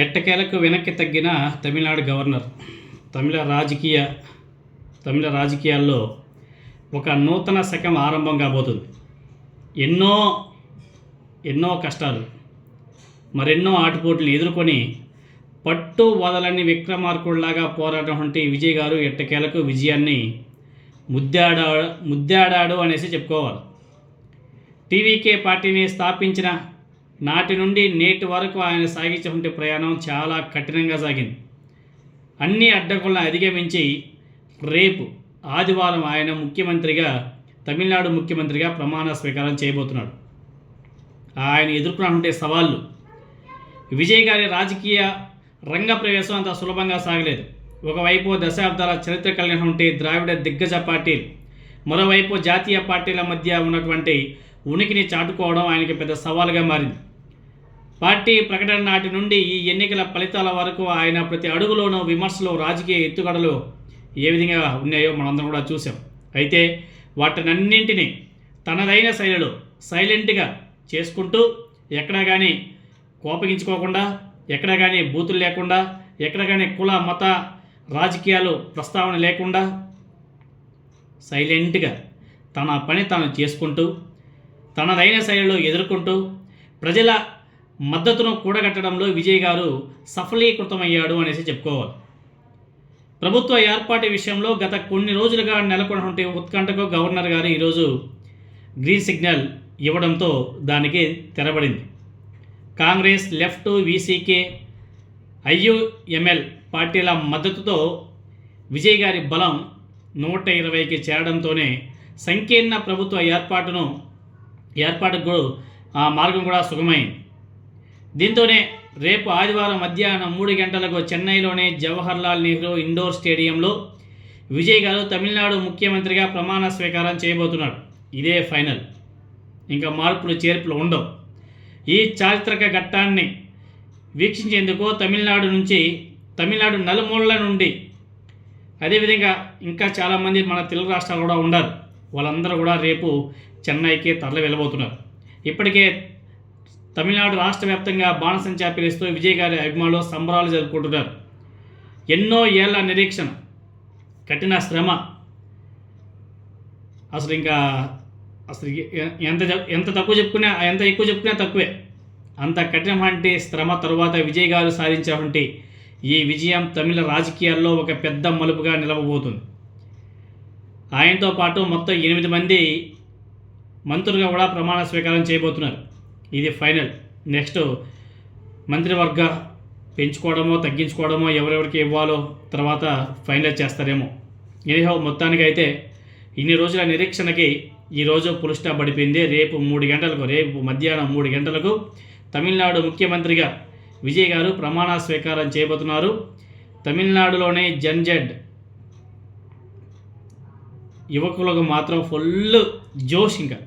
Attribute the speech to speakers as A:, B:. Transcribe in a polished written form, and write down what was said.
A: ఎట్టకేలకు వెనక్కి తగ్గిన తమిళనాడు గవర్నర్. తమిళ రాజకీయాల్లో ఒక నూతన శకం ఆరంభం కాబోతుంది. ఎన్నో కష్టాలు, మరెన్నో ఆటుపోట్లను ఎదుర్కొని పట్టు వదలని విక్రమార్కుడిలాగా పోరాడినటువంటి విజయ్ గారు ఎట్టకేలకు విజయాన్ని ముద్దాడాడు అనేసి చెప్పుకోవాలి. టీవీకే పార్టీని స్థాపించిన నాటి నుండి నేటి వరకు ఆయన సాగించినటువంటి ప్రయాణం చాలా కఠినంగా సాగింది. అన్ని అడ్డంకులను అధిగమించి రేపు ఆదివారం ఆయన తమిళనాడు ముఖ్యమంత్రిగా ప్రమాణ స్వీకారం చేయబోతున్నాడు. ఆయన ఎదుర్కొన్నటువంటి సవాళ్ళు. విజయ్ గారి రాజకీయ రంగ ప్రవేశం అంత సులభంగా సాగలేదు. ఒకవైపు దశాబ్దాల చరిత్ర కలిగినటువంటి ద్రావిడ దిగ్గజ పార్టీలు, మరోవైపు జాతీయ పార్టీల మధ్య ఉన్నటువంటి ఉనికిని చాటుకోవడం ఆయనకి పెద్ద సవాలుగా మారింది. పార్టీ ప్రకటన నాటి నుండి ఈ ఎన్నికల ఫలితాల వరకు ఆయన ప్రతి అడుగులోనూ విమర్శలు, రాజకీయ ఎత్తుగడలు ఏ విధంగా ఉన్నాయో మనందరం కూడా చూసాం. అయితే వాటినన్నింటినీ తనదైన శైలిలో సైలెంట్గా చేసుకుంటూ, ఎక్కడా కానీ కోపగించుకోకుండా, ఎక్కడా కానీ బూతులు లేకుండా, ఎక్కడ కానీ కుల మత రాజకీయాలు ప్రస్తావన లేకుండా సైలెంట్గా తన పని తాను చేసుకుంటూ, తనదైన శైలిలో ఎదుర్కొంటూ ప్రజల మద్దతును కూడగట్టడంలో విజయ్ గారు సఫలీకృతమయ్యాడు అనేసి చెప్పుకోవాలి. ప్రభుత్వ ఏర్పాటు విషయంలో గత కొన్ని రోజులుగా నెలకొన్నటువంటి ఉత్కంఠకు గవర్నర్ గారు ఈరోజు గ్రీన్ సిగ్నల్ ఇవ్వడంతో దానికి తెరబడింది. కాంగ్రెస్, లెఫ్ట్, వీసీకే, ఐయుఎంఎల్ పార్టీల మద్దతుతో విజయ్ గారి బలం 120కి చేరడంతోనే సంకీర్ణ ప్రభుత్వ ఏర్పాటుకు ఆ మార్గం కూడా సుగమైంది. దీంతోనే రేపు ఆదివారం మధ్యాహ్నం 3 గంటలకు చెన్నైలోని జవహర్లాల్ నెహ్రూ ఇండోర్ స్టేడియంలో విజయ్ గారు తమిళనాడు ముఖ్యమంత్రిగా ప్రమాణ స్వీకారం చేయబోతున్నాడు. ఇదే ఫైనల్, ఇంకా మార్పులు చేర్పులు ఉండవు. ఈ చారిత్రక ఘట్టాన్ని వీక్షించేందుకు తమిళనాడు నలుమూలల నుండి, అదేవిధంగా ఇంకా చాలామంది మన తెలుగు రాష్ట్రాలు కూడా ఉన్నారు. వాళ్ళందరూ కూడా రేపు చెన్నైకి తరలి వెళ్ళబోతున్నారు. ఇప్పటికే తమిళనాడు రాష్ట్ర వ్యాప్తంగా బాణసంచా పిలుస్తూ విజయ్ గారి అభిమానులు సంబరాలు జరుపుకుంటున్నారు. ఎన్నో ఏళ్ల నిరీక్షణ, కఠిన శ్రమ, అసలు ఎంత ఎక్కువ చెప్పుకున్నా తక్కువే. అంత కఠినటువంటి శ్రమ తరువాత విజయ్ గారు సాధించినటువంటి ఈ విజయం తమిళ రాజకీయాల్లో ఒక పెద్ద మలుపుగా నిలవబోతుంది. ఆయనతో పాటు మొత్తం 8 మంది మంత్రులుగా కూడా ప్రమాణ స్వీకారం చేయబోతున్నారు. ఇది ఫైనల్. నెక్స్ట్ మంత్రివర్గ పెంచుకోవడమో తగ్గించుకోవడమో, ఎవరెవరికి ఇవ్వాలో తర్వాత ఫైనల్ చేస్తారేమో. ఎనీహౌ మొత్తానికి అయితే ఇన్ని రోజుల నిరీక్షణకి ఈరోజు ఫుల్ స్టాప్ పడిపోయింది. రేపు మధ్యాహ్నం 3 గంటలకు తమిళనాడు ముఖ్యమంత్రిగా విజయ్ గారు ప్రమాణ స్వీకారం చేయబోతున్నారు. తమిళనాడులోనే జన్జెడ్ యువకులకు మాత్రం ఫుల్ జోష్. ఇంకా